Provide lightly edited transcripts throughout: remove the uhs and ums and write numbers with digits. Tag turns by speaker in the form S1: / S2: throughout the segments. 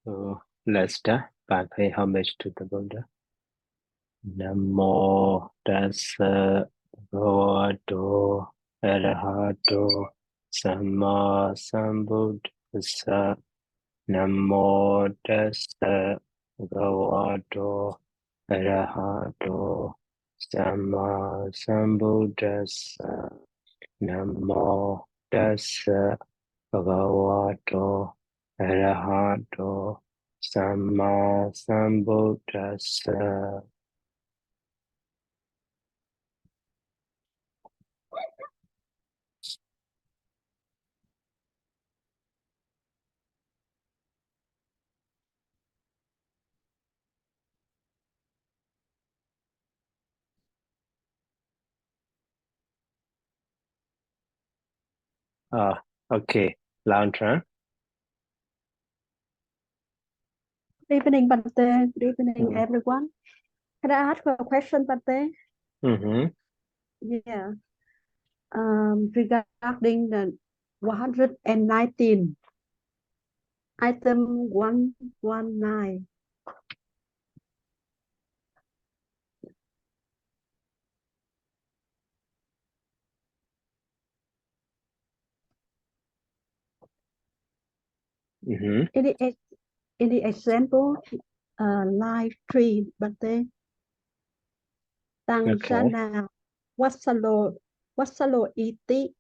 S1: So let's start by paying homage to the Buddha. Namo tassa bhagavato arahato samma sambuddhassa. Namo tassa bhagavato arahato samma sambuddhassa. Namo tassa bhagavato arahato samma sambuddhassa. Okay, Lantern.
S2: Good evening, Bante. Good evening,
S1: Mm.
S2: everyone. Can I ask a question, Bante?
S1: Mm-hmm.
S2: Yeah. Regarding the 119, item 119.
S1: Mm-hmm.
S2: In the example, line 3, Bante.
S1: Okay.
S2: Tanzana, Wasalo iti.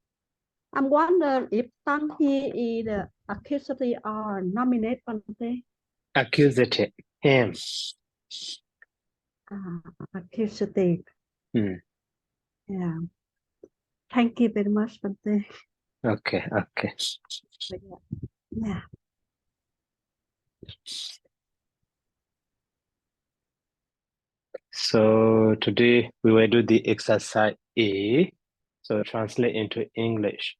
S2: I'm wondering if Tang here is the accusative or nominate, Bante.
S1: Accusative. Him.
S2: Accusative.
S1: Mm.
S2: Yeah. Thank you very much, Bante.
S1: Okay. Okay.
S2: Yeah.
S1: So today we will do the exercise A. So translate into English.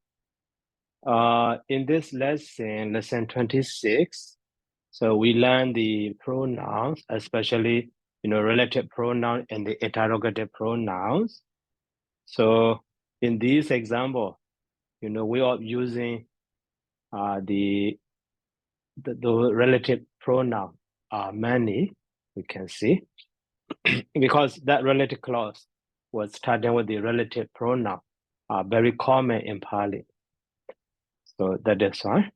S1: In this lesson, lesson 26, so we learn the pronouns, especially relative pronoun and the interrogative pronouns. So in this example, we are using the relative pronoun are many, we can see, because that relative clause was starting with the relative pronoun, very common in Pali. So that is fine.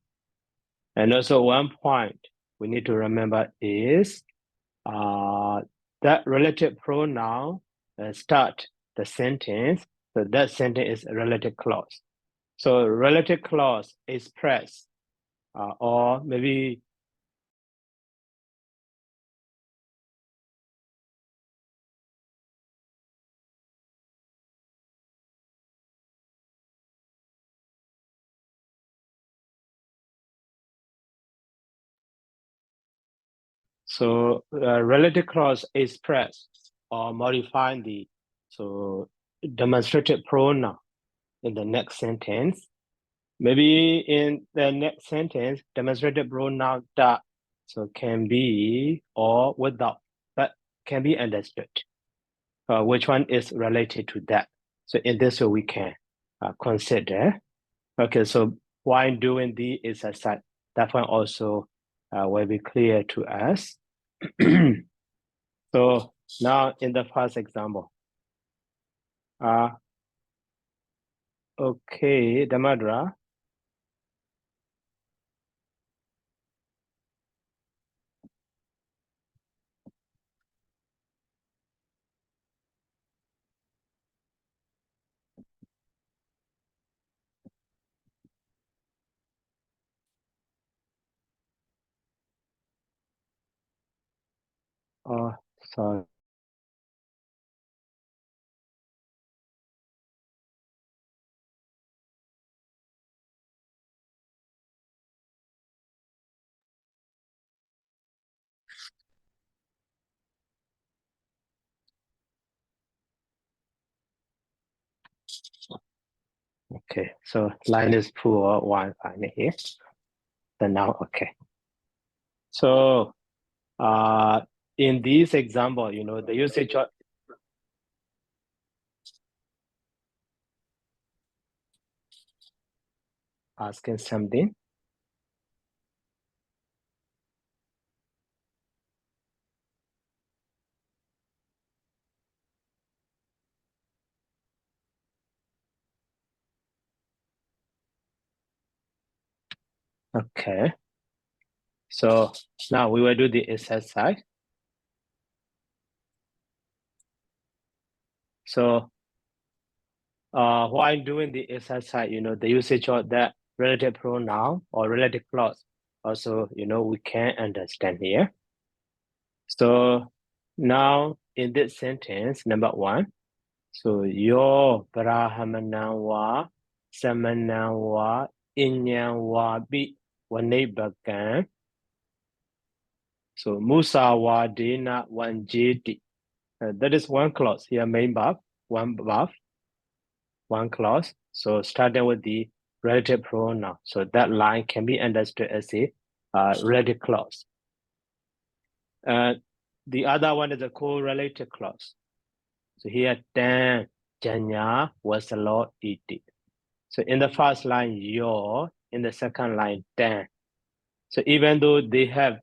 S1: And also one point we need to remember is that relative pronoun start the sentence. So that sentence is a relative clause. So relative clause express or maybe so relative clause express or modify the demonstrative pronoun in the next sentence. Maybe in the next sentence, demonstrative pronoun that so can be or without, but can be understood. Which one is related to that? So in this way, we can consider. Okay, so while doing the exercise, that one also will be clear to us. So now in the first example, okay, Damadra. Sorry. Okay, so line is poor, one fine here. Then now, okay. So in this example, the usage of asking something. Okay. So now we will do the exercise. So while doing the exercise, the usage of that relative pronoun or relative clause also, we can understand here. So now in this sentence, number 1, so yo brahmanawa samanawa inyawa bi wanibakan. So musawadena wanjeti. That is one clause here, main verb, one clause. So starting with the relative pronoun. So that line can be understood as a relative clause. The other one is a correlative clause. So here, Dan, Janya, was a lot eating. So in the first line, your, in the second line, Dan. So even though they have,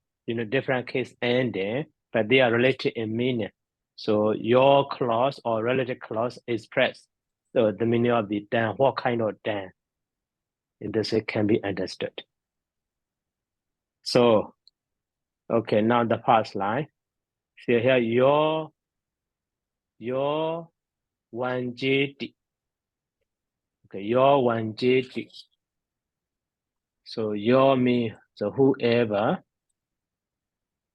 S1: different case ending, but they are related in meaning. So your clause or relative clause express the meaning of the Dan. What kind of Dan? In this way can be understood. So, okay, now the first line. So here, your wanjeti. Okay, your wanjeti. So your means so whoever.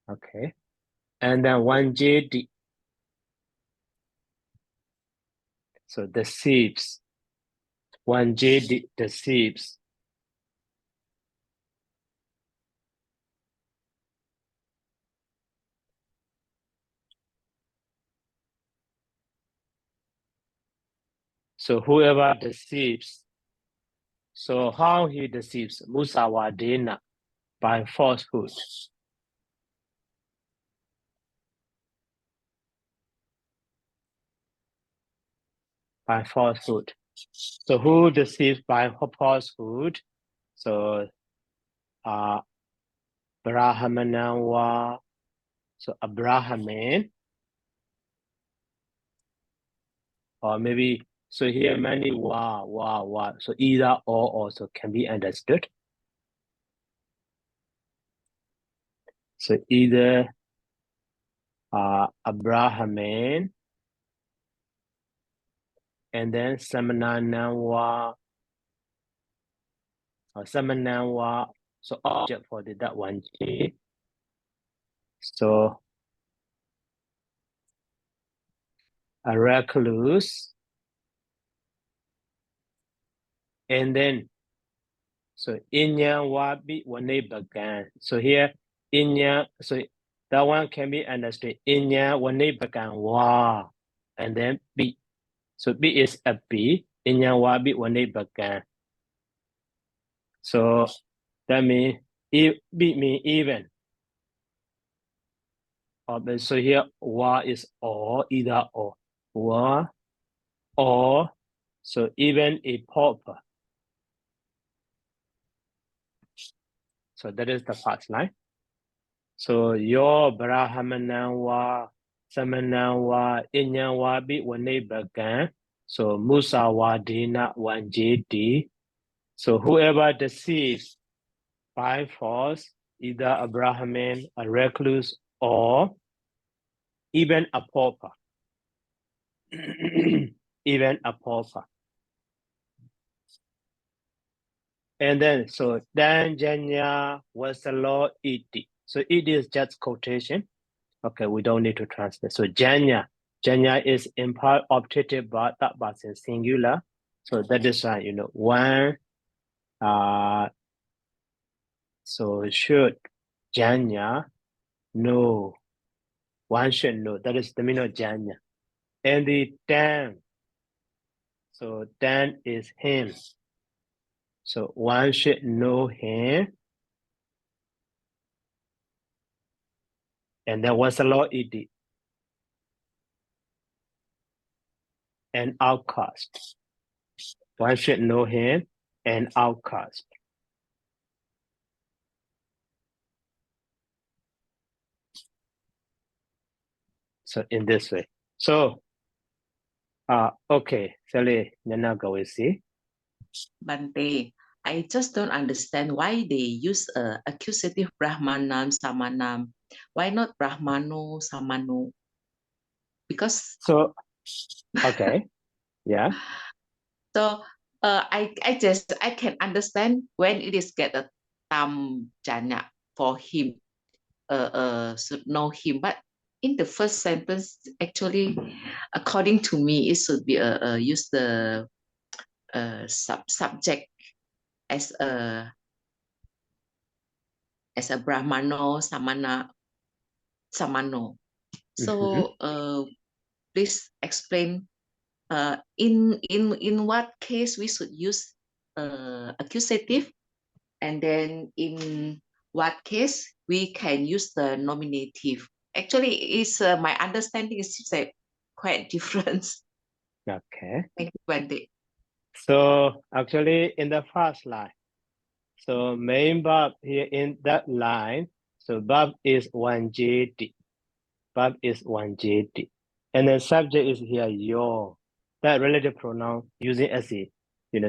S1: Okay. And then wanjeti. So deceives. Wanjeti deceives. So whoever deceives. So how he deceives? Musawadena, by falsehood. By falsehood. So who deceives by falsehood? So Brahmanawa. So a Brahmin. Or maybe, so here many wa. So either or also can be understood. So either a Brahmin and then Samananawa or Samanawa. So object for that one G. So a recluse. And then so inya wabi wane bagan. So here inya, so that one can be understood. Inya wane bagan wa. And then B. So B is a B. Inya wabi wane bagan. So that means B means even. So here wa is or, either or. Wa or, so even a pauper. So that is the first line. So your Brahmanawa Samanawa Inyawa bi wane bagan. So Musawadina wanjeti. So whoever deceives by force, either a Brahmin, a recluse, or even a pauper. Even a pauper. And then, so Dan Janya was the law iti. So it is just quotation. Okay, we don't need to translate. So Janya is in part optative, but that was in singular. So that is why, one, so should Janya know? One should know. That is the meaning of Janya. And the Dan, so Dan is him. So one should know him. And then what's the law iti? An outcast. One should know him, an outcast. So in this way. So, okay, Sally, Nana go with see.
S3: Bante, I just don't understand why they use accusative Brahmanam, Samanam. Why not Brahmano, Samano? Because
S1: So, okay, yeah.
S3: so I can understand when it is get a tam janya for him, should know him, but in the first sentence, actually, according to me, it should be use the subject as a Brahmano, Samano. So please explain in what case we should use accusative, and then in what case we can use the nominative. Actually, is my understanding is quite different.
S1: Okay.
S3: Thank you, Wendy.
S1: So actually in the first line, so main verb here in that line, so verb is 1JD. Verb is 1JD. And the subject is here your. That relative pronoun using as a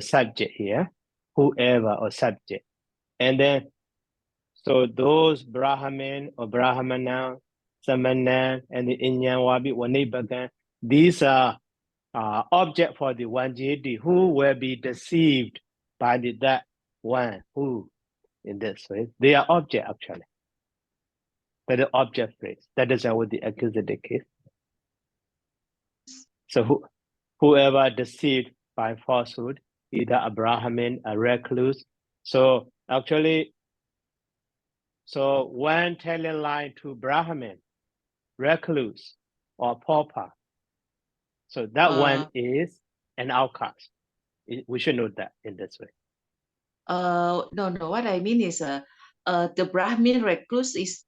S1: subject here, whoever or subject. And then so those Brahmin or Brahmana, Samana, and the Inyan Wabi Wanibagan, these are object for the 1JD who will be deceived by that one who in this way. They are object actually. That is object phrase. That is with the accusative case. So whoever deceived by falsehood, either a Brahmin, a recluse. So actually, so when telling lie to Brahmin, recluse, or pauper, so that one is an outcast. We should know that in this way.
S3: No. What I mean is, the Brahmin recluse is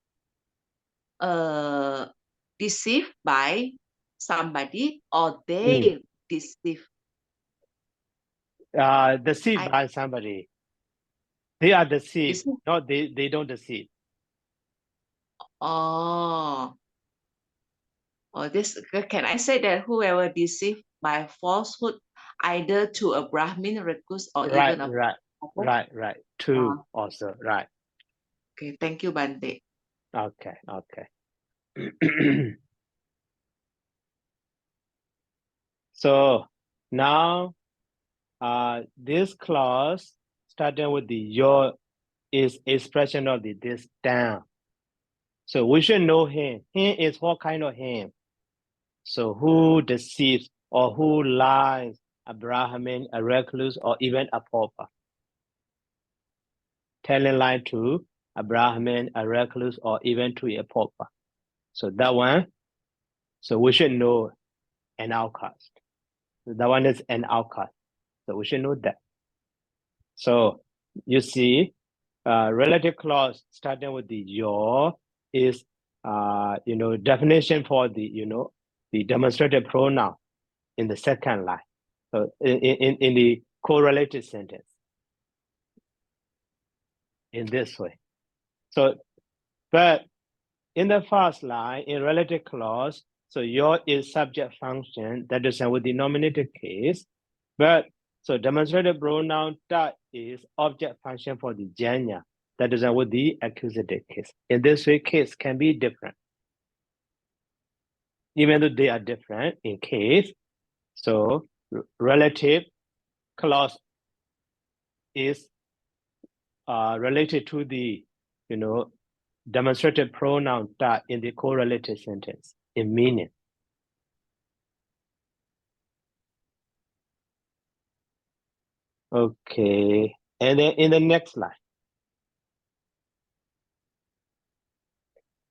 S3: deceived by somebody, or they deceive.
S1: Deceived by somebody. They are deceived. No, they don't deceive.
S3: Oh, this can I say that whoever deceived by falsehood, either to a Brahmin recluse or
S1: Right,
S3: even a
S1: right. Two also, right.
S3: Okay, thank you, Bante.
S1: Okay. So now this clause starting with the your is expression of this down. So we should know him. Him is what kind of him? So who deceives or who lies, a Brahmin, a recluse, or even a pauper? Telling lie to a Brahmin, a recluse, or even to a pauper. So that one, so we should know an outcast. So that one is an outcast. So we should know that. So you see, relative clause starting with the your is, definition for the demonstrative pronoun in the second line. So in the correlated sentence in this way. So, but in the first line, in relative clause, so your is subject function, that is with the nominative case, but so demonstrative pronoun that is object function for the janya, that is with the accusative case. In this way, case can be different. Even though they are different in case, so relative clause is related to the, demonstrative pronoun that in the correlated sentence in meaning. Okay, and then in the next line.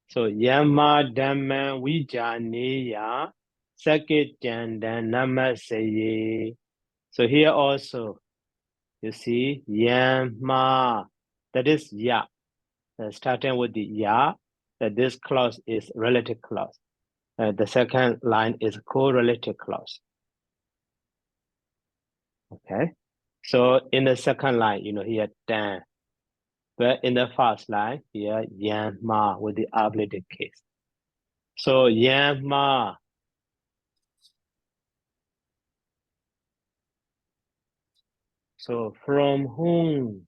S1: So yama dhamma vijaniya sakityandan namasaye. So here also, you see yama, that is ya. Starting with the ya, that this clause is relative clause. The second line is correlative clause. Okay, so in the second line, here dan, but in the first line here yama with the ablative case. So yama, So from whom?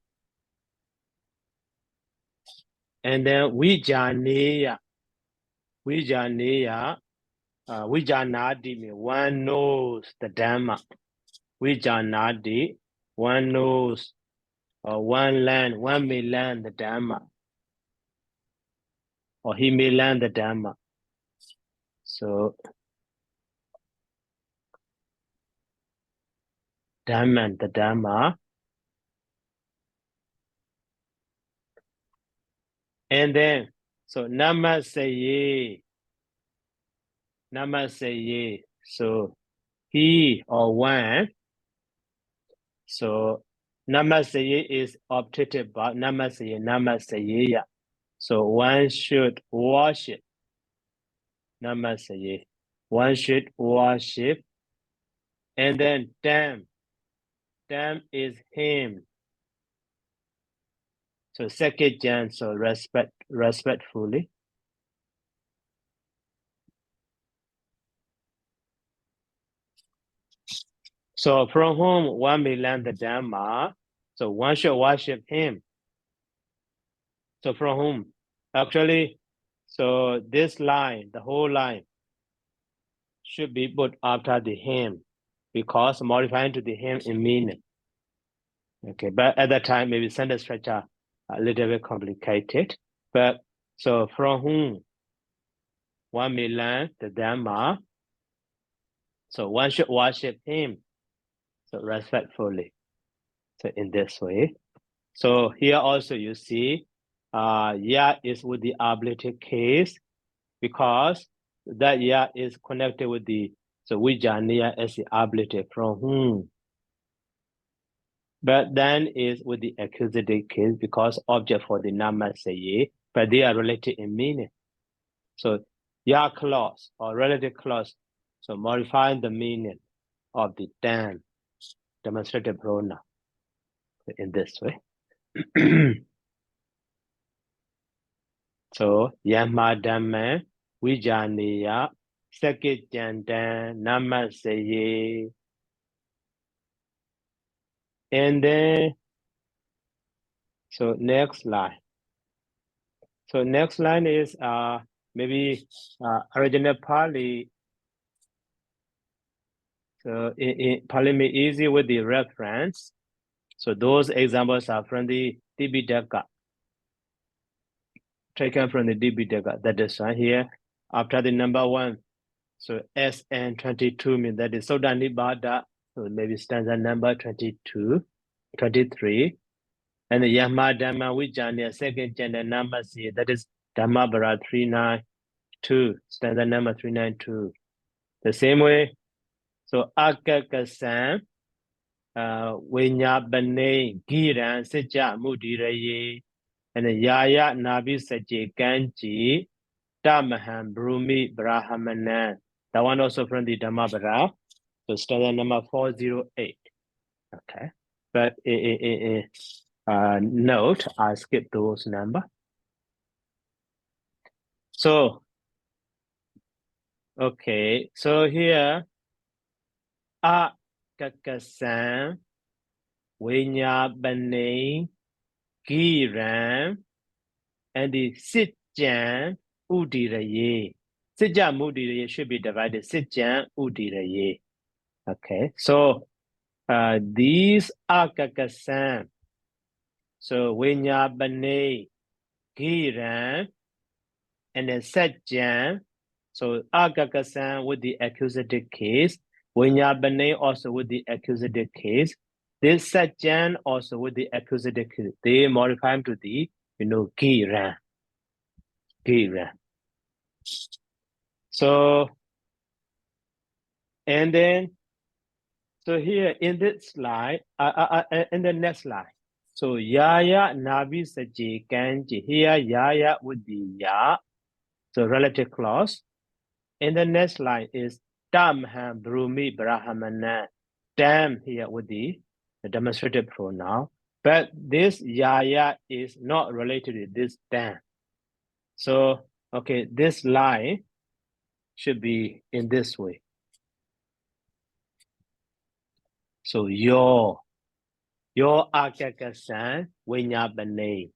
S1: And then Vijaneya. Vijaneya. Vijanadi means one knows the Dhamma. Vijanadi, one knows, or one may learn the Dhamma. Or he may learn the Dhamma. So Dhamma, the Dhamma. And then, so Namasaye. Namasaye. So he or one. So Namasaye is optative verb. Namasaye, Namasayeya. So one should worship. Namasaye. One should worship. And then Dham. Dham is him. So second gen, so respectfully. So from whom one may learn the Dhamma, so one should worship him. So from whom? Actually, so this line, the whole line, should be put after the him, because modifying to the him in meaning. Okay, but at that time, maybe sentence structure a little bit complicated. But so from whom one may learn the Dhamma, so one should worship him, so respectfully. So in this way. So here also you see, ya is with the ablative case, because that ya is connected with the, so Vijaneya as the ablative from whom. But then is with the accusative case, because object for the Namasaye, but they are related in meaning. So ya clause or relative clause, so modifying the meaning of the Dham, demonstrative pronoun, in this way. So Yamadhamma Vijaneya Sakityantan Namasaye. And then so next line. So next line is maybe original Pali. So in Pali may easy with the reference. So those examples are from the Tipitaka. Taken from the Tipitaka. That is one here. After the number one. So SN22 means that is Soda Nibbada. So maybe stanza number 22, 23. And the Yamadhamma Vijaneya second gender Namasi, that is Dhammabara 392, stanza number 392. The same way, so Akakasan, Vinyabane, Giran, Sija, Mudiraye, and the Yaya Nabi Saji Ganji, Dhammahan, Brumi, Brahmanan. That one also from the Dhammabara. So stanza number 408. Okay. But note, I skip those number. So, okay. So here, Kakasan, Vinyabane, Giran, and the Sitjan Udiraye. Sitjan Udiraye should be divided. Sitjan Udiraye. Okay. So, these are Kakasan. So Vinyabane, Giran, and then Satjan. So Agakasan with the accusative case. Vinyabane also with the accusative case. This Satjan also with the accusative case. They modify them to the, Giran. Giran. So, and then, so here in this slide, in the next slide. So Yaya Nabi Saji Kanji. Here Yaya with the Ya. So relative clause. And the next line is Dhammahan Brumi Brahmanan. Dham here with the demonstrative pronoun. But this Yaya is not related to this Dham. So, okay, this line should be in this way. So your, Your Akakasan Winyabane.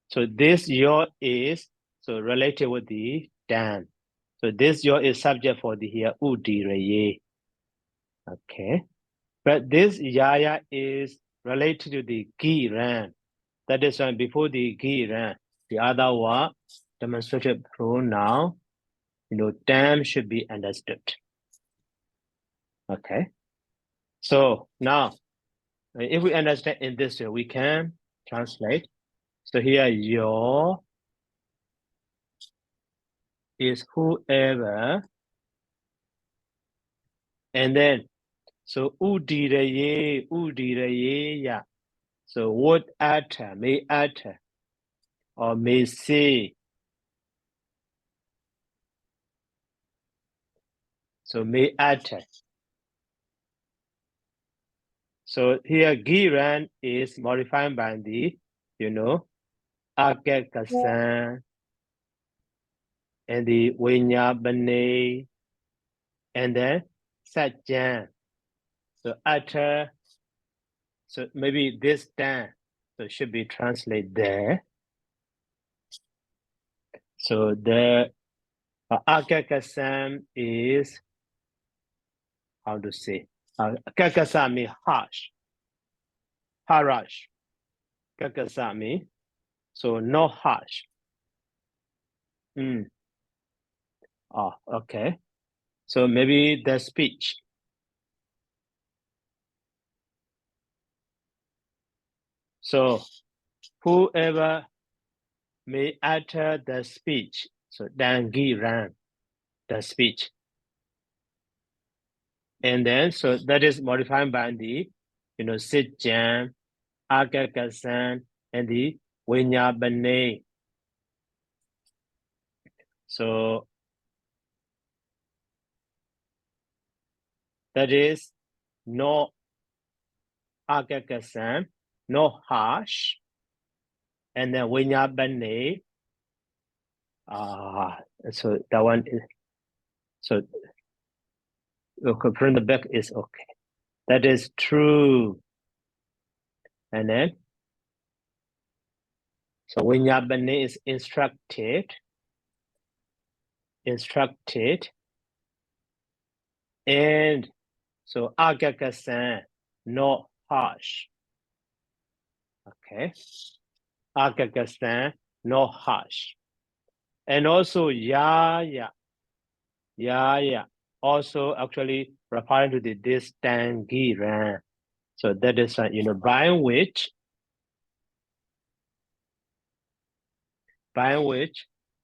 S1: So this your is so related with the dan. So this your is subject for the here udiraye. Okay. But this yaya is related to the giran. That is why before the giran, the other one demonstrated pronoun, damn should be understood. Okay. So now, if we understand in this way, we can translate. So here, your is whoever, and then so udiraye, yeah. So would utter, may utter, or may say. So may utter. So here giran is modified by the, akekasan and the winyabane and then satjan. So utter. So maybe this dan, so should be translated there. So the akekasan is, how to say, akekasan means harsh, harash, akekasan means, so no harsh. Oh, okay. So maybe the speech. So whoever may utter the speech, so dangi ran the speech. And then, so that is modified by the, sitjan, agagasan, and the winyabane. So that is no agagasan, no harsh, and then winyabane. So that one is, so okay, from the back is okay. That is true. And then, so winyabane is instructed, and so agagasan, not harsh. Okay. Agagasan, not harsh. And also ya, also actually referring to the distangiran. So that is, by which,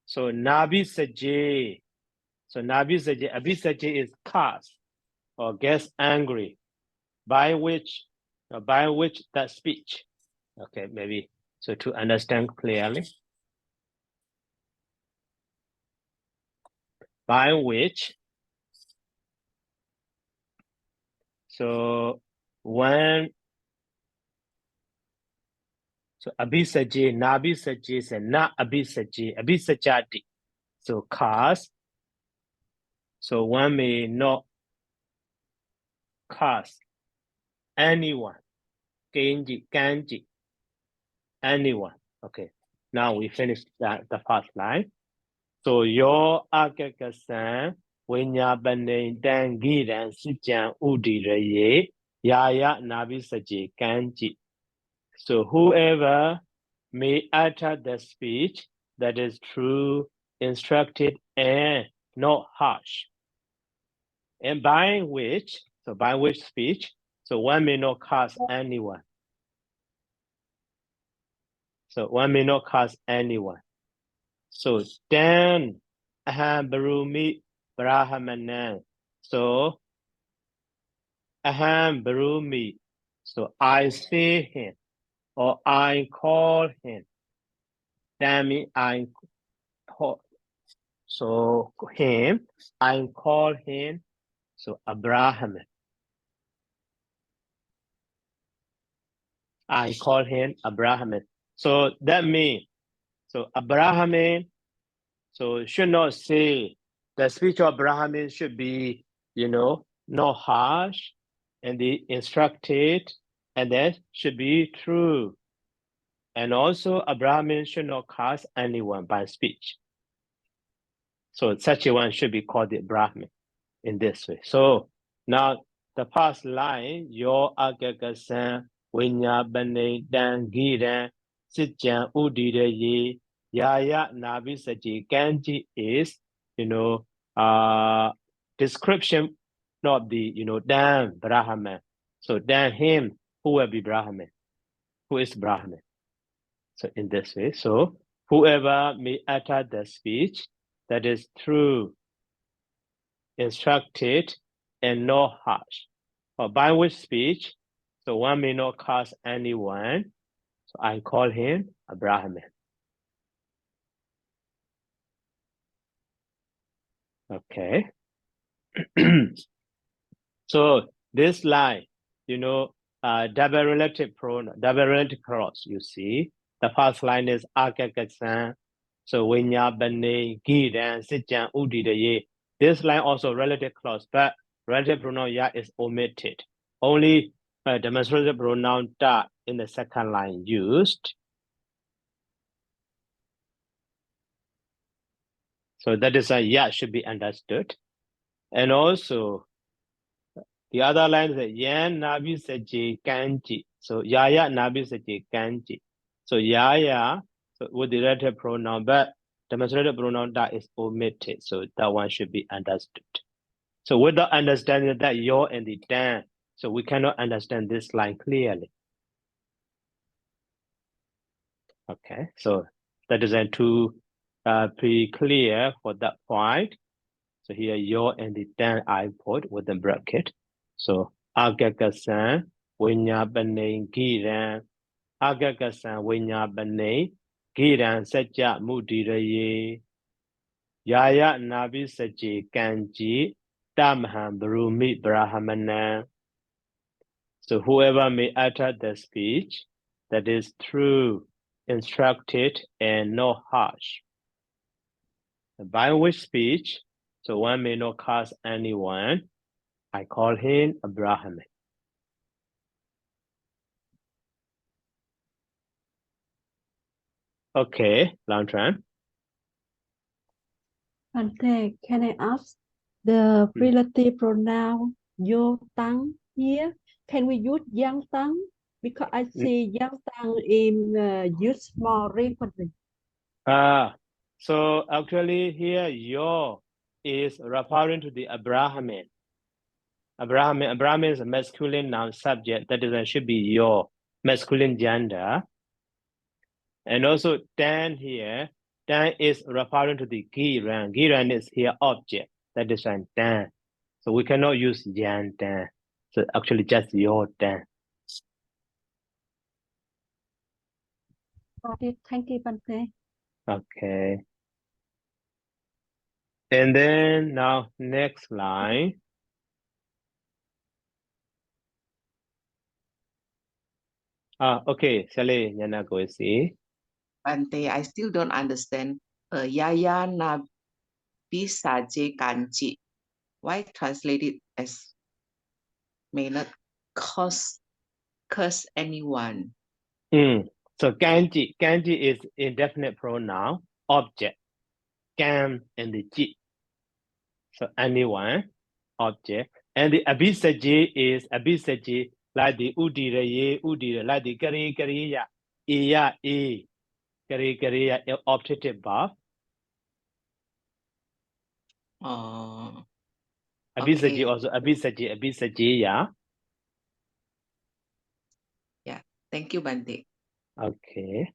S1: so nabi saje. So nabi saje is cast or gets angry, by which that speech. Okay, maybe so to understand clearly. By which, so when, so abisaje, nabisaje is na abisaje, abisajati. So cast. So one may not cast anyone. Kenji, kanji, anyone. Okay. Now we finish the first line. So your agagasan winyabane dangiran sijan udiraye yaya nabisaje kanji. So whoever may utter the speech that is true, instructed, and not harsh. And by which speech, so one may not cast anyone. So one may not cast anyone. So then aham barumi brahmanan. So aham barumi. So I say him or I call him. That means I call. So him, I call him. So Abraham. I call him Abraham. So that means, so Abraham, so should not say, the speech of Abraham should be, not harsh, and the instructed and that should be true. And also a Brahmin should not curse anyone by speech. So such a one should be called the Brahmin in this way. So now the past line, your agagasan, winya bane dan giran, sitjan udire ye, yaya nabi saji kanji is, description of the, Dan Brahman. So Dan him, who will be Brahman? Who is Brahman? So in this way, so whoever may utter the speech that is true, instructed, and not harsh. Or by which speech, so one may not curse anyone. So I call him a Brahmin. Okay. So this line, double relative pronoun, double relative clause, you see. The first line is agagasan. So winya bane giran sitjan udide. This line also relative clause, but relative pronoun ya is omitted. Only demonstrative pronoun da in the second line used. So that is a ya should be understood. And also the other line is yan nabi saji kanji. So yaya nabi saji kanji. So yaya, so with the relative pronoun, but demonstrative pronoun that is omitted. So that one should be understood. So without understanding that yo and the dan, so we cannot understand this line clearly. Okay, so that is to be clear for that point. So here yo and the dan I put with the bracket. So agagasan winya bane giran, agagasan winya bane giran sajja mudiraye, yaya nabi saji kanji tamham brumi brahmana. So whoever may utter the speech that is true, instructed, and not harsh. By which speech, so one may not curse anyone, I call him a Brahmin. Okay, Lantran.
S2: Bante, can I ask the relative pronoun yo tang here? Can we use yang tang? Because I see yang tang in used more frequently.
S1: So actually here yo is referring to the Abrahamian. Abrahamian is a masculine noun subject, that is should be your masculine gender. And also dan here, dan is referring to the giran. Giran is here object, that is an dan. So we cannot use yan dan. So actually just your dan.
S2: Okay, thank you, Bante.
S1: Okay. And then now next line. Okay, Sally, Yana go see.
S3: Bante, I still don't understand. Yaya na bisaje kanji. Why translate it as may not curse anyone?
S1: So kanji is indefinite pronoun, object. Kan and the ji. So anyone, object. And the abisaji is abisaji, like the udira, like the kariya, iya, kariya, objective verb. Abisaji
S3: Okay.
S1: also abisaji, yeah.
S3: Yeah, thank you, Bante.
S1: Okay.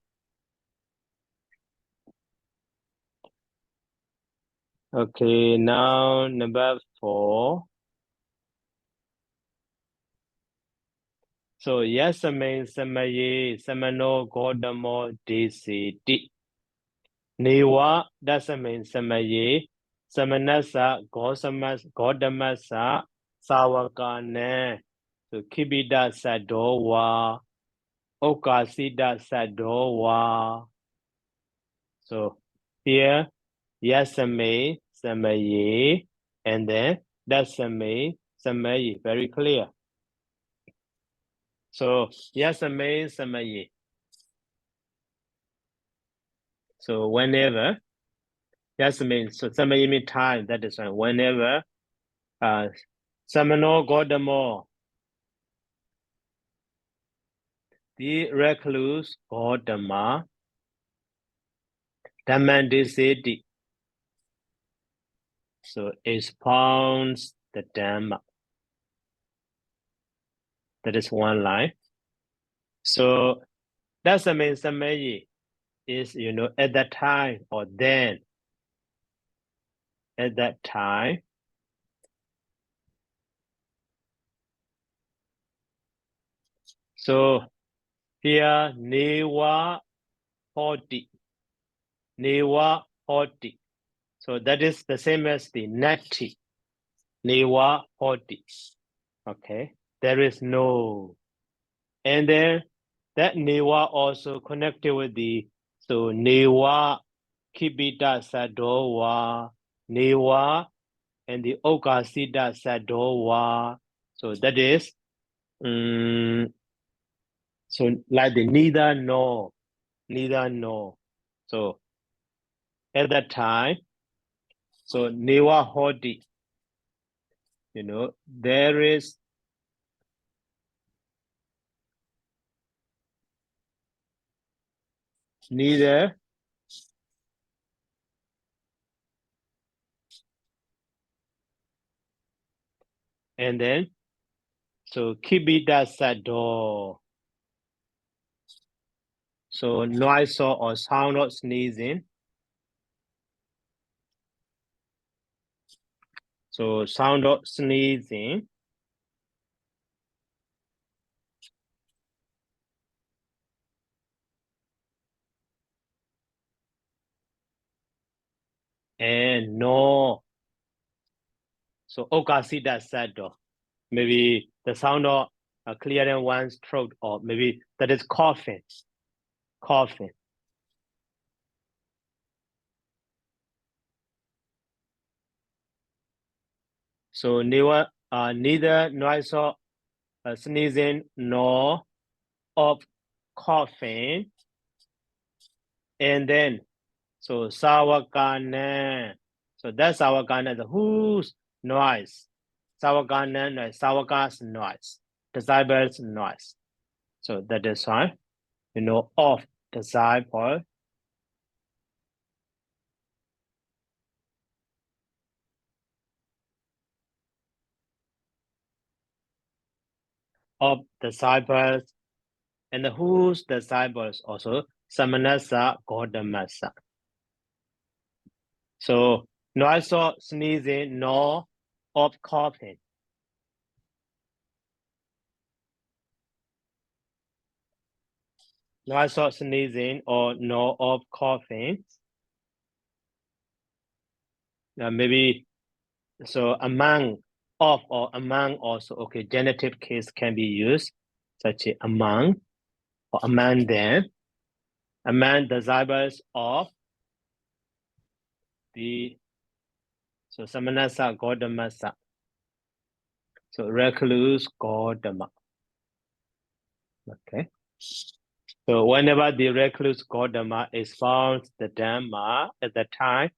S1: Okay, now number 4. So yasame samaye samano godamo desiti. Newa dasame samaye samanasa godamasa sawakane. So kibida sadowa okasida sadowa. So here yasame samaye and then dasame samaye, very clear. So Yasame Samaye. So whenever, Yasame, so Samaye means time, that is right. Whenever Samano Godamo, the recluse Godama, Dhamandiseti. So expounds the Dhamma. That is one line. So that's the main Samayi is, at that time or then. At that time. So here, Newa Hoti. Newa Hoti. So that is the same as the Nati. Newa Hoti. Okay. There is no. And then that Newa also connected with the, so Newa Kibita Sadowa, Newa, and the Okasita Sadowa. So that is, so like the neither nor. So at that time, so Newa Hodi, there is neither and then so Kibita Sado. So noise or sound of sneezing. So sound of sneezing. And no. So Okasida Sado. Maybe the sound of clearing one's throat, or maybe that is coughing. Coughing. So neither noise of sneezing nor of coughing. And then, so Sawakana. So that's Sawakana, the whose noise. Sawakana noise, Sawaka's noise, disciples noise. So that is why, of disciple. Of disciples, and whose disciples also Samanasa Gaudamasa. So noise of sneezing nor of coughing. Noise of sneezing or no of coughing. Maybe so among of or among also, okay, genitive case can be used, such as among or among them, among disciples of the, so Samanasa Gaudamasa. So recluse Gautama. Okay. So whenever the recluse Gautama expounds the Dhamma at that time,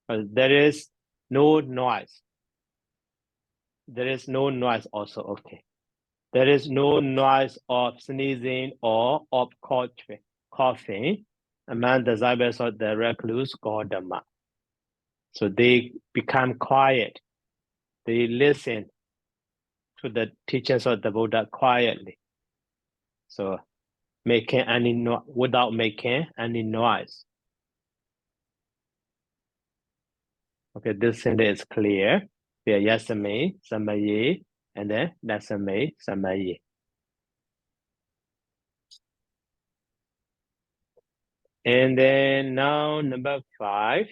S1: there is no noise. There is no noise also, okay. There is no noise of sneezing or of coughing among the disciples of the recluse Gautama. So they become quiet. They listen to the teachings of the Buddha quietly. So without making any noise. Okay, this sentence is clear. Yeah, Yasame, Samaye, and then Nasame, Samaye. And then now number 5.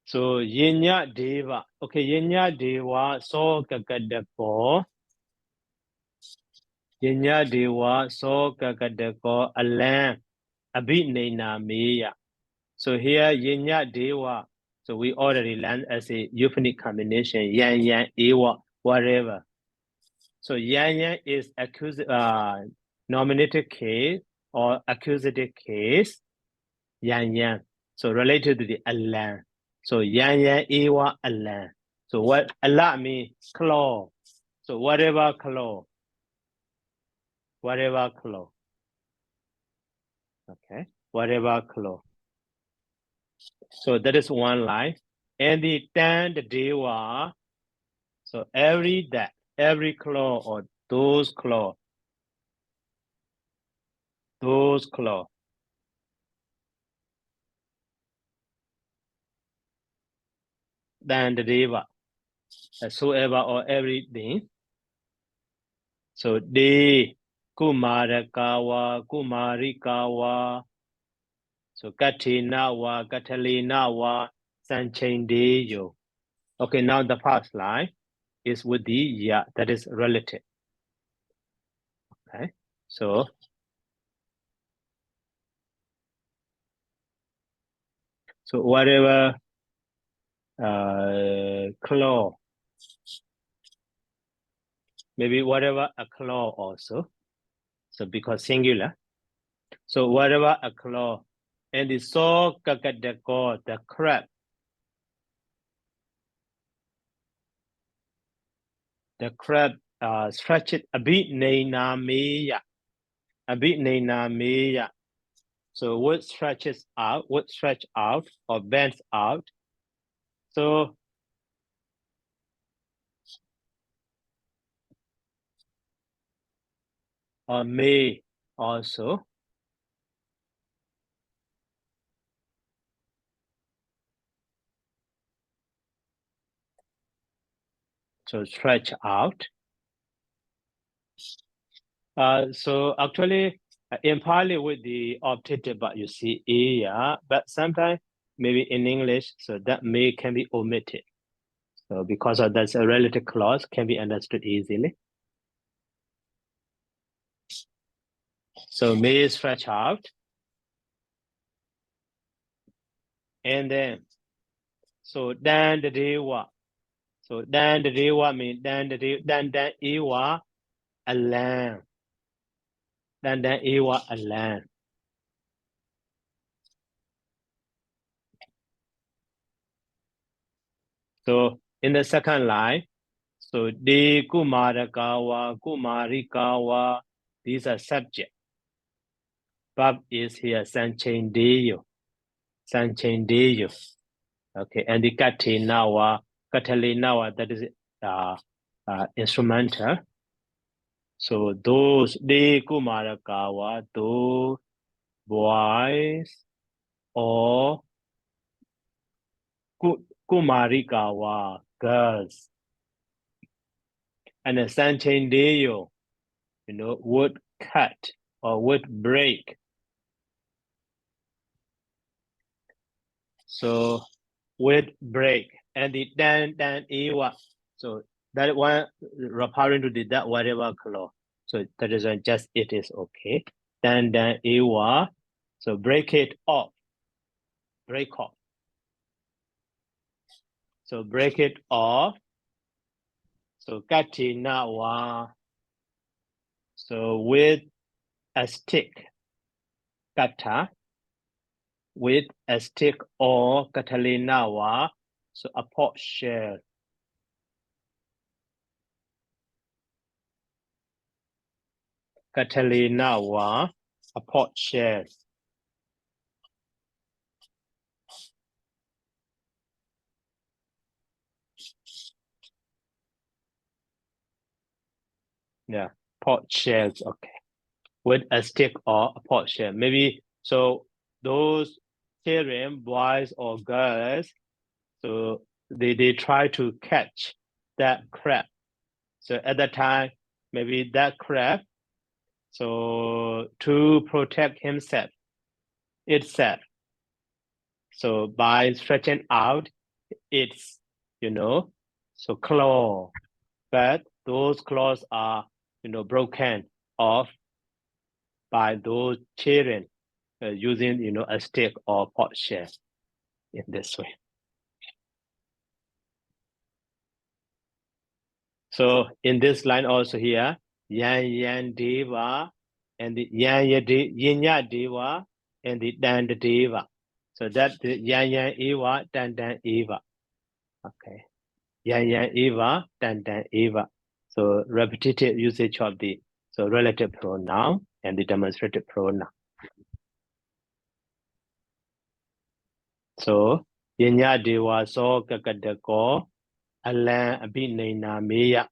S1: So Yinya Deva. Okay, Yinya Deva so kakadako. Yinya Deva so kakadako alam abhinena meya. So here Yinya Deva So we already learned as a euphonic combination, yang, yang, ewa, whatever. So yang, yang is nominative case or accusative case, yang, yang. So related to the alan. So yang, yang, ewa, alan. So what Allah means claw. So whatever claw. Whatever claw. Okay, whatever claw. So that is one line. And the dan the dewa. So every claw or those claw. Those claw. Dan the deva. Whatsoever or everything. So de kumarakawa, kumarikawa. So katinawa, katalinawa, sanchendeyo. Okay, now the first line is with the ya, that is relative. Okay, so whatever claw, maybe whatever a claw also. So because singular. So whatever a claw, and the so kakadako, the crab. The crab stretch it a bit neinameya. A bit neinameya. So what stretches out, what stretch out or bends out. So or may also. So stretch out. So actually, in Pali with the optative, but you see yeah, but sometimes maybe in English, so that may can be omitted. So because of that's a relative clause can be understood easily. So may stretch out. And then, so dan the dewa. So dan the dewa means dan ewa alan. Dan ewa alan. So in the second line, so de kumarakawa, kumarikawa, these are subject. Verb is here sanchendeyo. Sanchendeyo. Okay, and the katalinawa, that is instrumental. So those de kumarakawa, those boys or kumarikawa, girls. And the sanchendeyo, would cut or would break. So would break. And the dan ewa. So that one referring to the that whatever clause. So that is just it is okay. Dan ewa. So break it off. Break off. So break it off. So katinawa. So with a stick. Kata. With a stick or katalinawa. So a pot shell. Katalinawa, a pot shell. Yeah, pot shells, okay. With a stick or a pot shell. Maybe, so those children, boys or girls, so they try to catch that crab. So at that time, maybe that crab, so to protect itself. So by stretching out its, so claw, but those claws are, broken off by those children using, a stick or pot shell in this way. So in this line also here, yan yan deva and the yan yinya deva and the dan deva. So that the yan yan eva dan dan eva. Okay. Yan yan eva dan dan eva. So repetitive usage of the relative pronoun and the demonstrative pronoun. So yinya deva so kakadako alan abhinayna meya.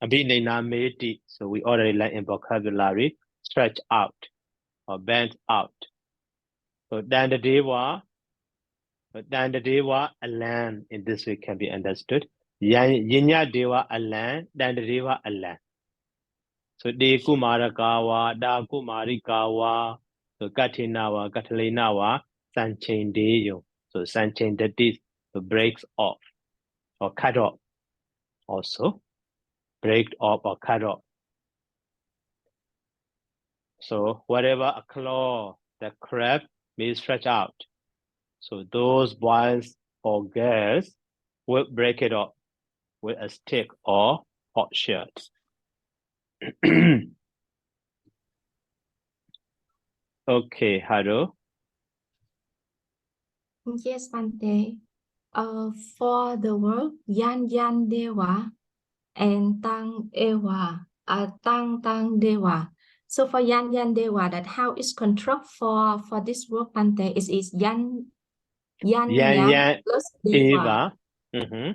S1: Abhinayna meti. So we already learned in vocabulary, stretch out or bend out. So dandadeva alan in this way can be understood. Yinya deva alan, dandadeva alan. So de kumarakawa, da kumarikawa, so katinawa, katalinawa, sanchain deyo. So sanchain that is so breaks off or cut off. Also break off or cut off. So whatever a claw, the crab may stretch out. So those boys or girls will break it off with a stick or hot shirt. Okay, Haru.
S4: Yes, Bante. For the word yan yan dewa and tang ewa, tang tang dewa. So for yan yan dewa, that how is construct for this word Bante is yan yan plus dewa.
S1: Eva.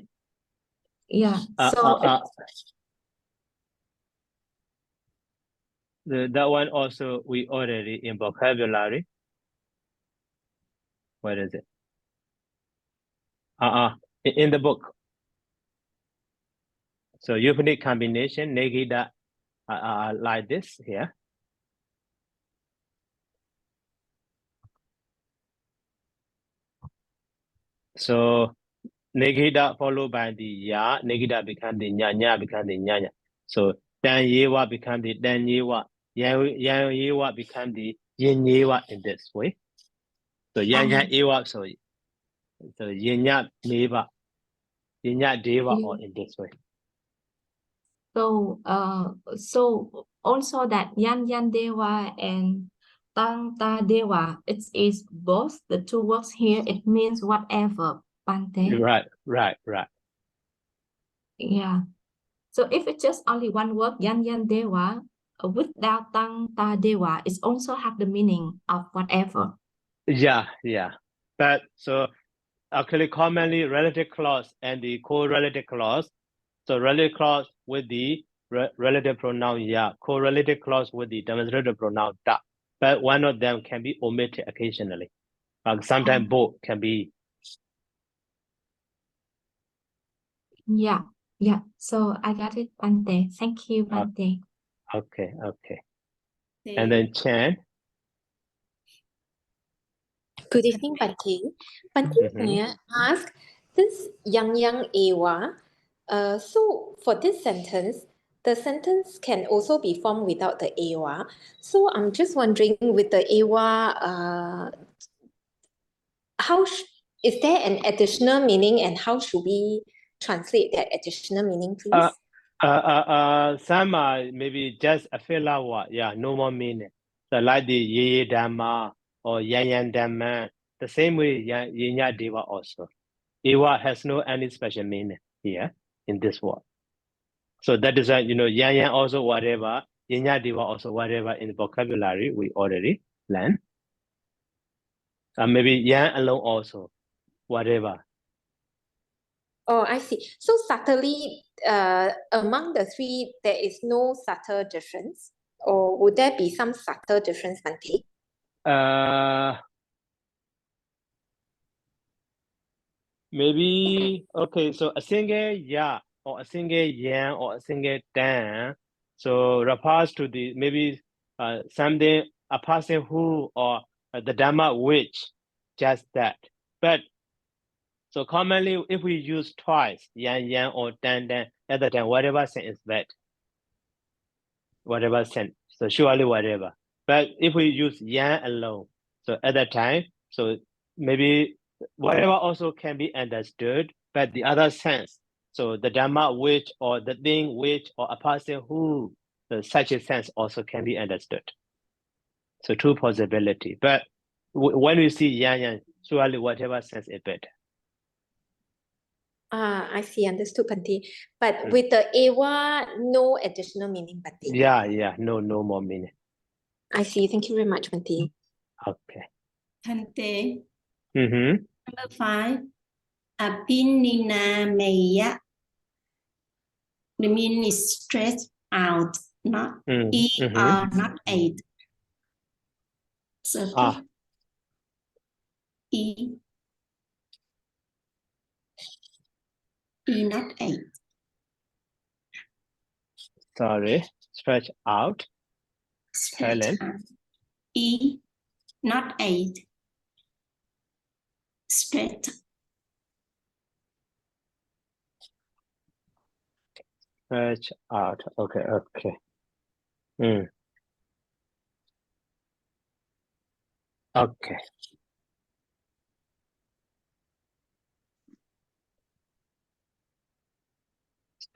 S4: Yeah. So
S1: that one also we already in vocabulary. Where is it? In the book. So euphonic combination, negida, like this here. So negida followed by the ya, negida become the nya become the nya. So dan yewa become the dan yewa, yan yewa become the yin yewa in this way. So yan yewa, so yin nya neva, yin nya deva, or in this way.
S4: So also that yan yan dewa and tang ta dewa, it is both the two words here. It means whatever, Bante.
S1: Right.
S4: Yeah. So if it's just only one word, yan yan dewa, without tang ta dewa, it also have the meaning of whatever.
S1: Yeah. But so actually commonly relative clause and the correlative clause. So relative clause with the relative pronoun ya, correlative clause with the demonstrative pronoun da. But one of them can be omitted occasionally. Sometimes both can be.
S4: Yeah. So I got it, Bante. Thank you, Bante.
S1: Okay. And then Chen.
S5: Good evening, Bante. Bante, may I ask this yang yang ewa? So for this sentence, the sentence can also be formed without the ewa. So I'm just wondering, with the ewa, is there an additional meaning, and how should we translate that additional meaning, please?
S1: Some maybe just a filler word. Yeah, no more meaning. So like the ye dhamma or yan dhamma, the same way yinya deva also. Ewa has no any special meaning here in this word. So that is why, yan also whatever, yinya deva also whatever in vocabulary we already learned. Maybe yan alone also, whatever.
S5: Oh, I see. So subtly, among the three, there is no subtle difference, or would there be some subtle difference, Bante?
S1: Maybe okay. So a single ya or a single yan or a single dan, so refers to the maybe something, a person who, or the dhamma which, just that. But so commonly, if we use twice, yan or dan, other than whatever sense is that. Whatever sense, so surely whatever. But if we use yan alone, so at that time, so maybe whatever also can be understood, but the other sense, So the Dhamma which, or the thing which, or a person who, such a sense also can be understood. So two possibility. But when we see yang, surely whatever sense is better.
S5: I see, understood, Bhante. But with the Eva, no additional meaning, Bhante.
S1: Yeah, no more meaning.
S5: I see. Thank you very much, Bhante.
S1: Okay.
S6: Bhante,
S1: Mm-hmm.
S6: number 5, Apinina Meya. The meaning is stretch out, not E or not 8. So E not 8.
S1: Sorry, stretch out.
S6: Stretch
S1: Helen.
S6: out. E not 8. Stretch.
S1: Stretch out. Okay. Okay.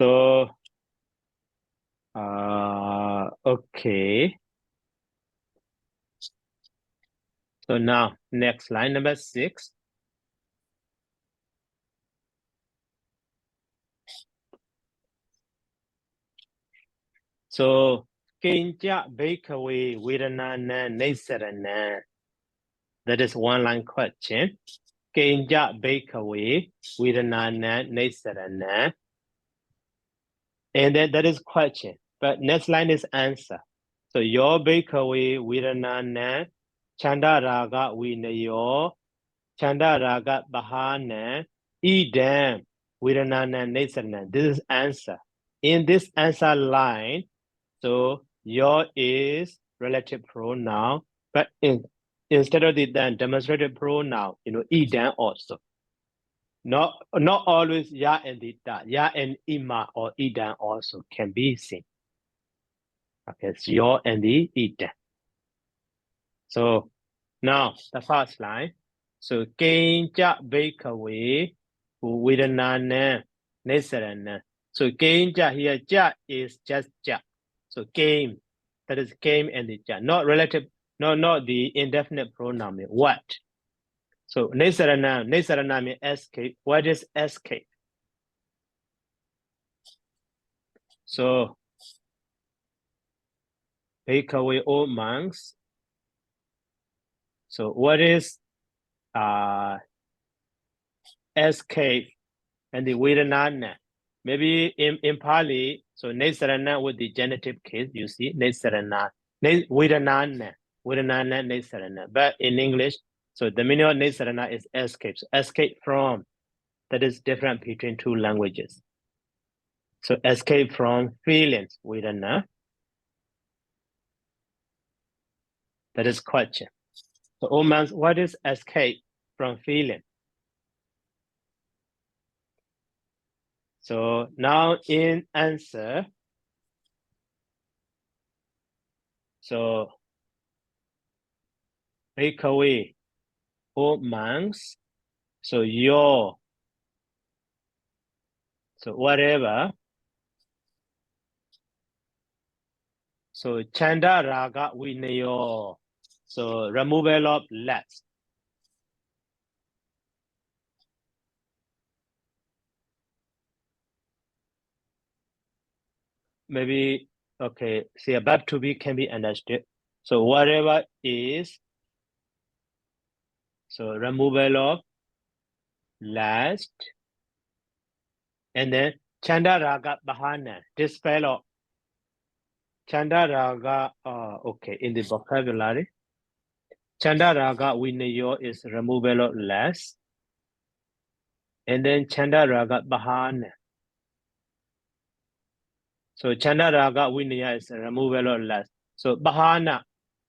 S1: So, okay. So now, next line, number 6. So, Kinja Bakeaway Vedana Nesarana. That is one line question. Kinja Bakeaway Vedana Nesarana. And then that is question. But next line is answer. So your bakeaway Vedana Chanda Raga Vinayo Chanda Raga Bahana Idam Vedana Nesarana. This is answer. In this answer line, so your is relative pronoun, but instead of the then demonstrative pronoun, idam also. Not always ya and the da. Ya and ima or idam also can be seen. Okay, it's your and the idam. So now the first line. So Kenja bakeaway Vedana Nesarana. So Kenja here, ja is just ja. So game, that is game and the ja, not relative, not the indefinite pronoun. What? So Nesarana means escape. What is escape? So take away all monks. So what is escape and the Vedana? Maybe in Pali, so Nesarana with the genitive case, you see, Nesarana, Vedana, Nesarana. But in English, so the meaning of Nesarana is escape. So escape from, that is different between two languages. So escape from feelings, Vedana. That is question. So Omans, what is escape from feeling? So now in answer, so take away all monks. So your, so whatever. So Chanda Raga Vinayo. So removal of less. Maybe, okay, see above to be can be understood. So whatever is, so removal of last, and then Chanda Raga Bahana, this fellow. Chanda Raga, okay, in the vocabulary. Chanda Raga Vinayo is removal of less. And then Chanda Raga Bahana. So Chanda Raga Vinaya is removal of less. So Bahana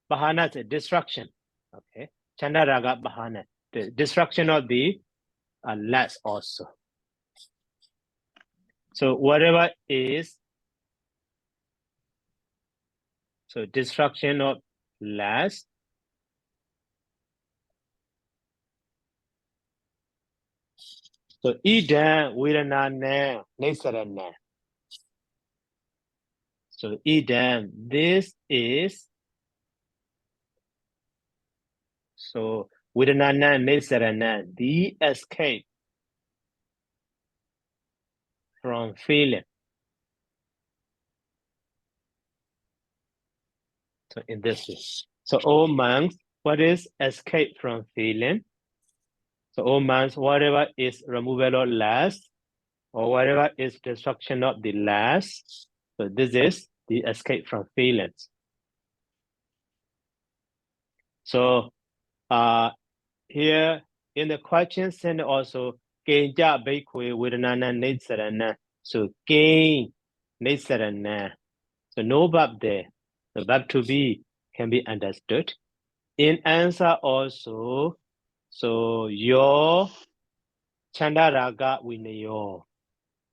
S1: is a destruction. Okay. Chanda Raga Bahana, the destruction of the less also. So whatever is, so destruction of less. So idam vedana nesarana. So idam, this is, so vedana nesarana, the escape from feeling. So in this way. So all monks, what is escape from feeling? So all monks, whatever is removal of lust, or whatever is destruction of the lust. So this is the escape from feelings. So here in the question center also, Kenja Baikwe Vedana Nitsarana. So gain Nitsarana. So no verb there. The verb to be can be understood. In answer also, so your Chanda Raga Vinayo.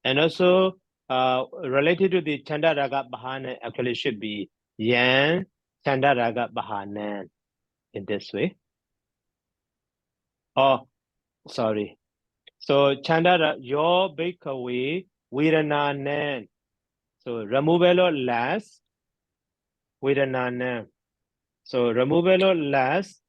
S1: And also related to the Chanda Raga Bahana actually should be Yan Chanda Raga Bahana in this way. Oh, sorry. So Chanda your Baikaway Virananan. So removal of last Virananan. So removal of last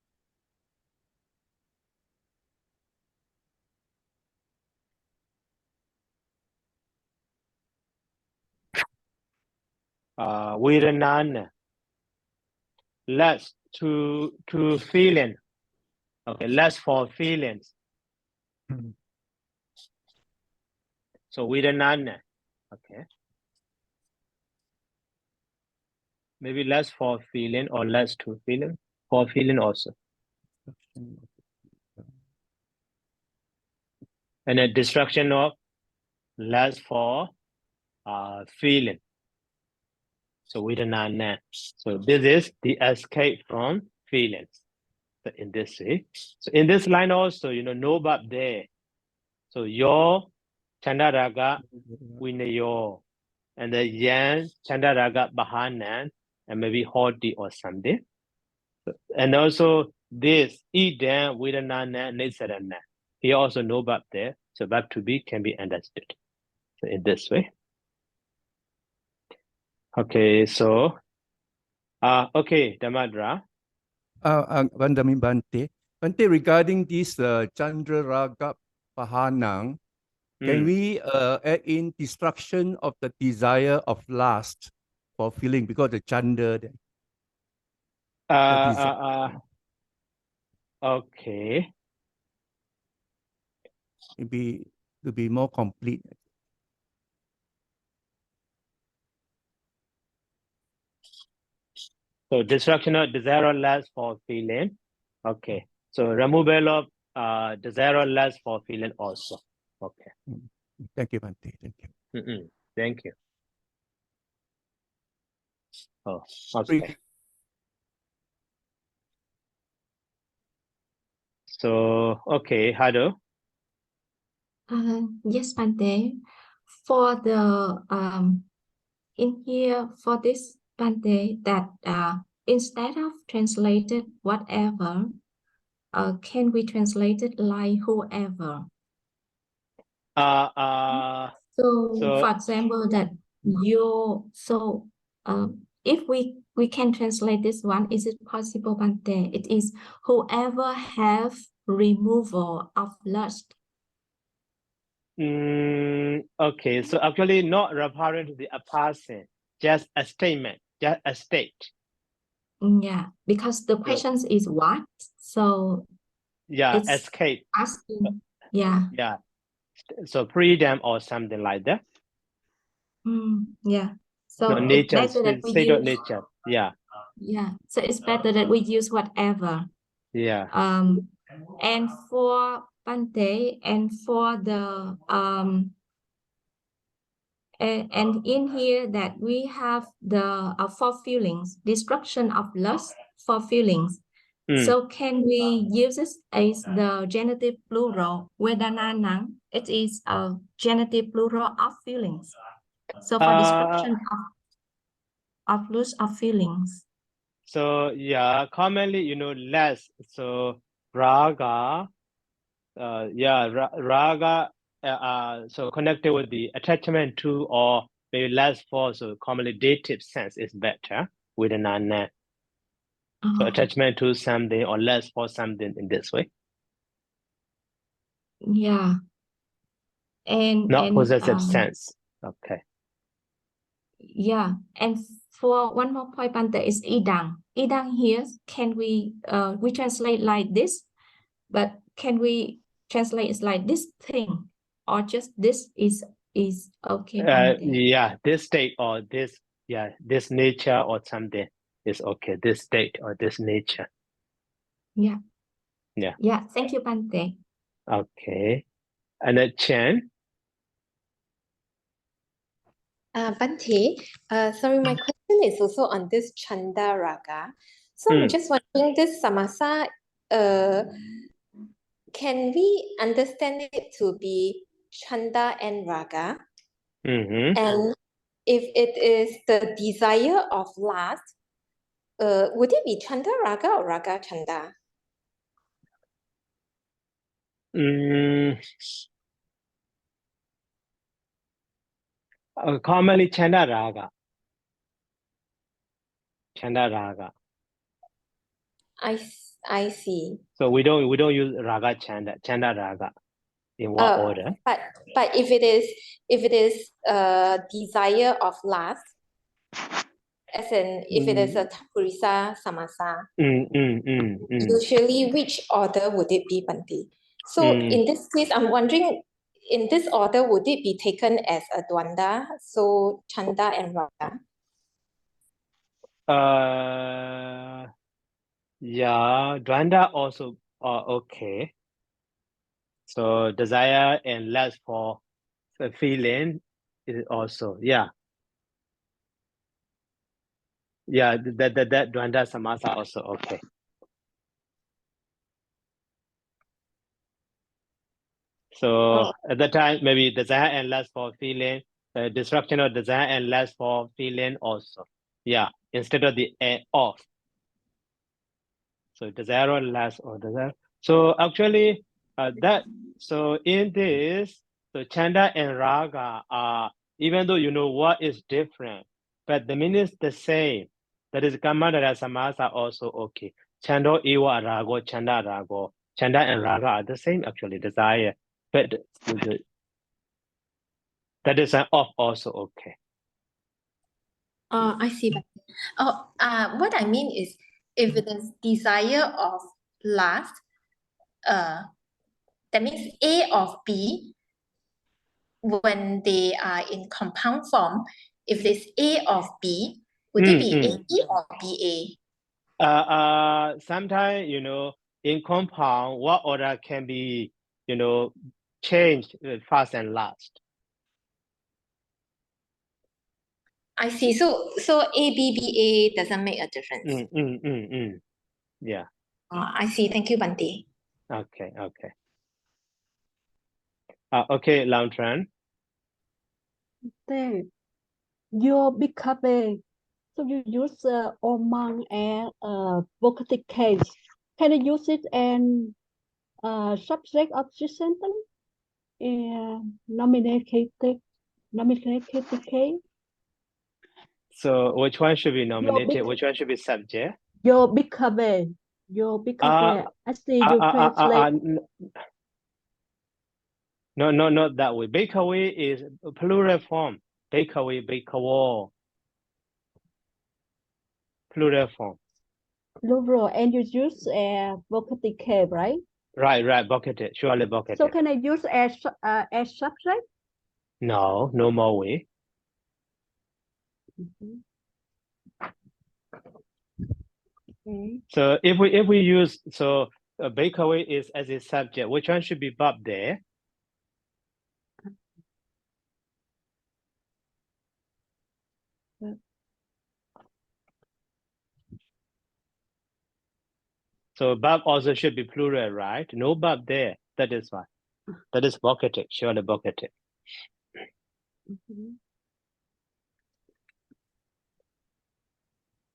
S1: Viranana. Less to feeling. Okay, less for feelings. So Viranana. Okay. Maybe less for feeling or less to feeling. For feeling also. And a destruction of less for feeling. So Viranana. So this is the escape from feelings. So in this way. So in this line also, no verb there. So your Chanda Raga Vinayo. And the Yan Chanda Raga Bahanan, and maybe Hoti or something. And also this Idam Vidanana Nisarana. Here also no verb there. So verb to be can be understood. So in this way. Okay, so okay, Damadra.
S7: Vandami Bante. Bante, regarding this Chandra Raga Pahanang, can we add in destruction of the desire of lust for feeling, because the Chandra
S1: Okay.
S7: Maybe to be more complete.
S1: So destruction of desire or lust for feeling. Okay. So removal of desire or lust for feeling also. Okay.
S7: Thank you, Bante. Thank you.
S1: Thank you. Oh, okay. So, okay, Hado.
S4: Yes, Bante. For the in here for this Bante, that instead of translated whatever, can we translate it like whoever? So for example, that if we can translate this one, is it possible, Bante? It is whoever have removal of lust.
S1: Okay, so actually not referring to the person, just a statement, just a state.
S4: Yeah, because the questions is what? So
S1: yeah, escape.
S4: Asking, yeah.
S1: Yeah, so freedom or something like that.
S4: Yeah. So
S1: No,
S4: it's
S1: nature,
S4: better that we
S1: state of
S4: use
S1: nature. Yeah.
S4: Yeah. So it's better that we use whatever.
S1: Yeah.
S4: And for Bante and for the and in here that we have the for feelings, destruction of lust for feelings. So can we use this as the genitive plural Vedananang? It is a genitive plural of feelings. So for destruction of lust of feelings.
S1: So yeah, commonly, less. So raga, raga so connected with the attachment to or maybe less for, so commonly dative sense is better with an ane. So attachment to something or less for something in this way.
S4: Yeah.
S1: Not possessive sense. Okay.
S4: Yeah. And for one more point, Bante, is idang. Idang here, can we translate like this? But can we translate it like this thing? Or just this is okay, Bante?
S1: Yeah, this state or this, yeah, this nature or something is okay. This state or this nature.
S4: Yeah.
S1: Yeah.
S4: Yeah. Thank you, Bante.
S1: Okay. And then Chen.
S5: Bante, sorry, my question is also on this Chanda Raga. So I'm just wondering, this Samasa, can we understand it to be Chanda and Raga? And if it is the desire of lust, would it be Chanda Raga or Raga Chanda?
S1: Commonly Chanda Raga. Chanda Raga.
S5: I see.
S1: So we don't use Raga Chanda Raga in what order?
S5: But if it is desire of lust, as in if it is a Tapurisa Samasa, usually which order would it be, Bante? So in this case, I'm wondering, in this order, would it be taken as a Dwanda, so Chanda and Raga?
S1: Yeah, Dwanda also okay. So desire and lust for the feeling is also, yeah. Yeah, that Dwanda Samasa also okay. So at that time, maybe desire and lust for feeling, destruction of desire and lust for feeling also. Yeah, instead of the off. So desire or lust or desire. So actually, so in this, so Chanda and Raga are, even though you know what is different, but the meaning is the same. That is Kamada Samasa also okay. Chanda Iwa Rago, Chanda Rago. Chanda and Raga are the same actually, desire. But that is an off also okay.
S5: I see. What I mean is, if it is desire of lust, that means A of B, when they are in compound form, if it's A of B, would it be AB or BA?
S1: Sometimes, in compound, what order can be, changed fast and last.
S5: I see. So ABBA doesn't make a difference.
S1: Yeah.
S5: I see. Thank you, Bante.
S1: Okay. Okay, Lao Tran.
S2: Your become, so you use Omang and vocative case. Can you use it and subject of this sentence? Nominated case.
S1: So which one should be nominated? Which one should be subject?
S2: Your become. I see you translate.
S1: No, not that way. Bakeaway is plural form. Bakeaway, bakeaway. Plural form.
S2: Plural, and you use vocative case, right?
S1: Right, bucketed. Surely bucketed.
S2: So can I use as subject?
S1: No more way.
S2: Okay.
S1: So if we use, so bakeaway is as a subject, which one should be verb there? So verb also should be plural, right? No verb there. That is why. That is bucketed, surely bucketed.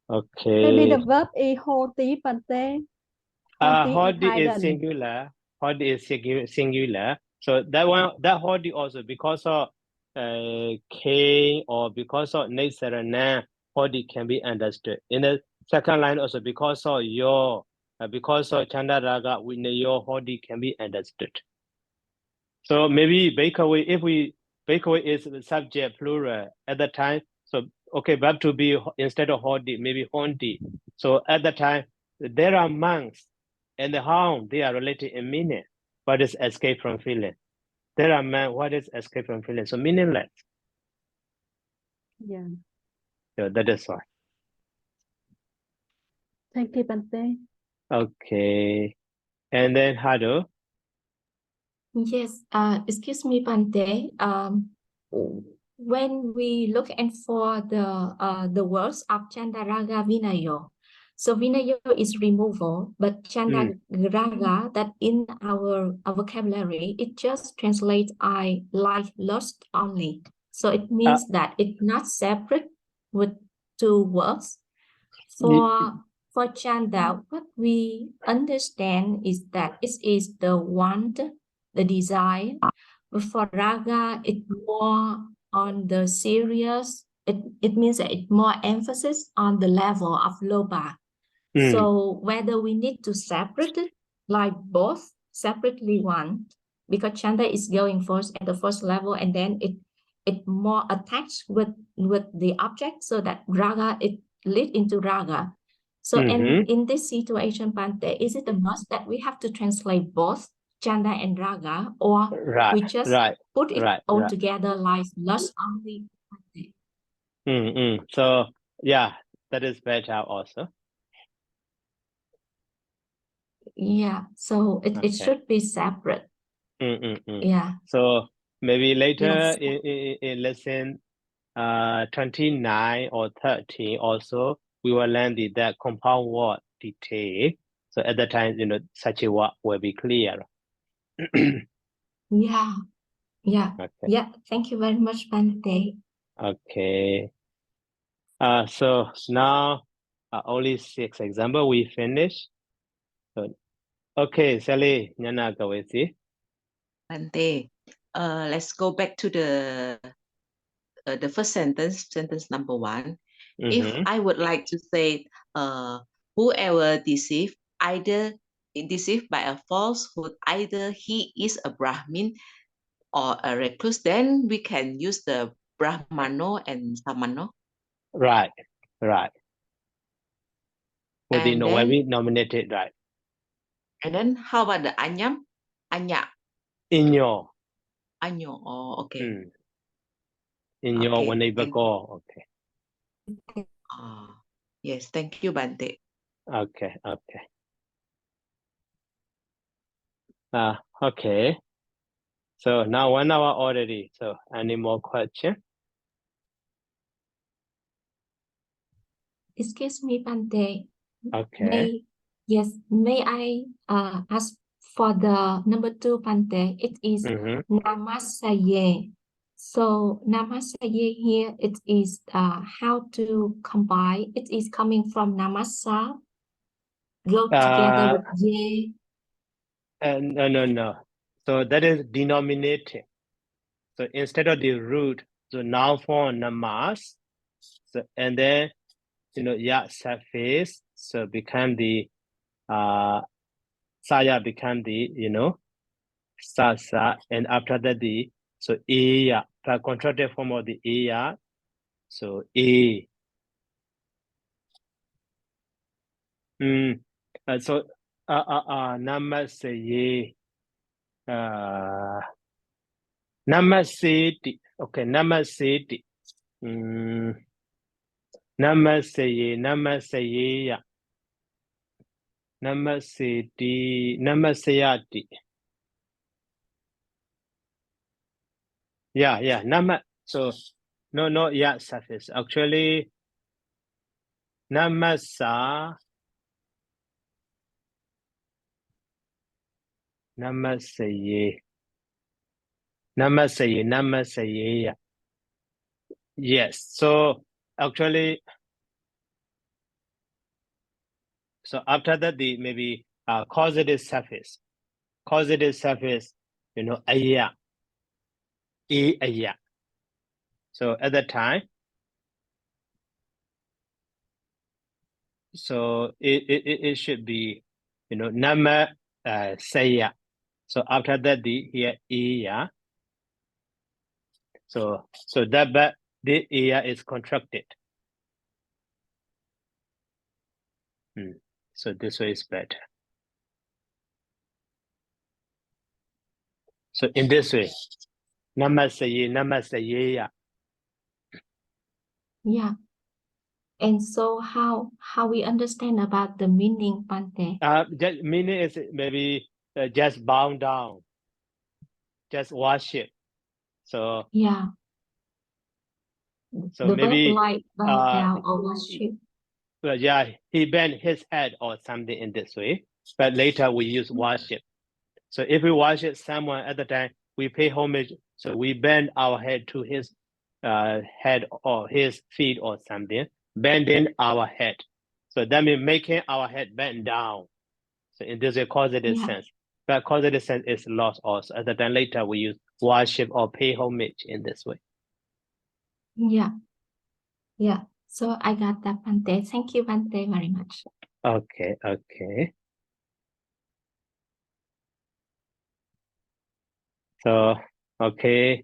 S1: Okay.
S2: Maybe the verb is hoti, Bante.
S1: Hoti is singular. Hoti is singular. So that one, that hodi also because of K or because of Nesarana, hodi can be understood. In the second line also because of your, because of Chanda Raga, we know your hodi can be understood. So maybe Bakeaway, if we, Bakeaway is the subject plural at the time. So, okay, verb to be instead of hodi, maybe hondi. So at the time, there are monks and the hound, they are related in meaning. What is escape from feeling? There are men, what is escape from feeling? So meaningless.
S2: Yeah.
S1: So that is why.
S2: Thank you, Bante.
S1: Okay. And then Hado.
S4: Yes, excuse me, Bante. When we look and for the words of Chandaraga Vinayo, so Vinayo is removal, but Chandaraga that in our vocabulary, it just translates I like lust only. So it means that it's not separate with two words. For Chanda, what we understand is that it is the want, the desire. But for Raga, it's more on the serious. It means that it's more emphasis on the level of Loba. So whether we need to separate it, like both separately one, because Chanda is going first at the first level, and then it more attached with the object, so that Raga it lead into Raga. So in this situation, Bante, is it a must that we have to translate both Chanda and Raga, or we just put it all together like lust only?
S1: So yeah, that is better also.
S4: Yeah, so it should be separate. Yeah.
S1: So maybe later
S4: Yes.
S1: in lesson 29 or 30 also, we will learn that compound word detail. So at that time, such a word will be clear.
S4: Yeah.
S1: Okay.
S4: Yeah. Thank you very much, Bante.
S1: Okay. So now only 6 example we finish. So, okay, Sally, Nyana Gawesi.
S3: Bante, let's go back to the first sentence, sentence number 1. If I would like to say, whoever deceived, either deceived by a falsehood, either he is a Brahmin or a recluse, then we can use the Brahmano and Samano.
S1: Right. Within
S3: And
S1: when
S3: then,
S1: we nominated, right.
S3: And then how about the Anyam? Anya.
S1: Inyo.
S3: Anyo. Oh, okay.
S1: Inyo
S3: Okay,
S1: when they go. Okay.
S3: Yes, thank you, Bante.
S1: Okay. Okay. So now 1 hour already. So any more question?
S4: Excuse me, Bante.
S1: Okay.
S4: May I ask for the number 2, Bante? It is Namasaye. So Namasaye here, it is how to combine. It is coming from Namasa. Go together with Ye.
S1: No. So that is denominating. So instead of the root, so noun form namas. So and then ya surface. So become the saya become the sasa, and after that the so iya, the contracted form of the iya. So a. So namasaye. Namaseti. Okay, namaseti. Namasayeya. Namaseti. Namasayati. Yeah. So no, yeah, surface. Actually, namasa. Namasaye. Namasayeya. Yes. So actually, so after that, the maybe causative surface. Causative surface. aya, aya. So at that time, so it should be, nama saya. So after that, the here iya. So that but the iya is contracted. So this way is better. So in this way, namaste, yeah.
S4: Yeah. And so how we understand about the meaning, Bante?
S1: Just meaning is maybe just bow down, just worship. So
S4: yeah.
S1: So
S4: the
S1: maybe
S4: verb like bow down or worship.
S1: Well, yeah, he bent his head or something in this way. But later we use worship. So if we worship someone at the time, we pay homage. So we bend our head to his head or his feet or something, bending our head. So that means making our head bend down. So in this way, causative sense. But causative sense is lost also. At the time later, we use worship or pay homage in this way.
S4: Yeah. Yeah. So I got that, Bante. Thank you, Bante, very much.
S1: Okay. So, okay,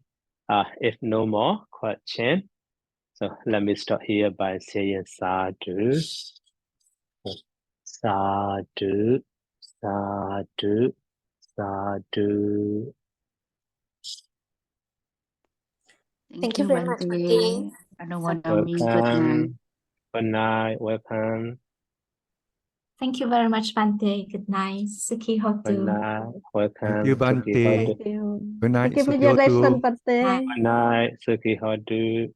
S1: if no more question, so let me start here by saying sadhu, sadhu, sadhu, sadhu.
S5: Thank you very much, Bante.
S1: Welcome. Good night. Welcome.
S4: Thank you very much, Bante. Good night. Sukhi Hotu.
S1: Good night. Welcome.
S7: Thank you, Bante.
S2: Thank you.
S7: Good night,
S2: Thank you for
S7: Sukhi
S2: your
S7: Hotu.
S2: lesson, Bante.
S1: Good night. Sukhi Hotu.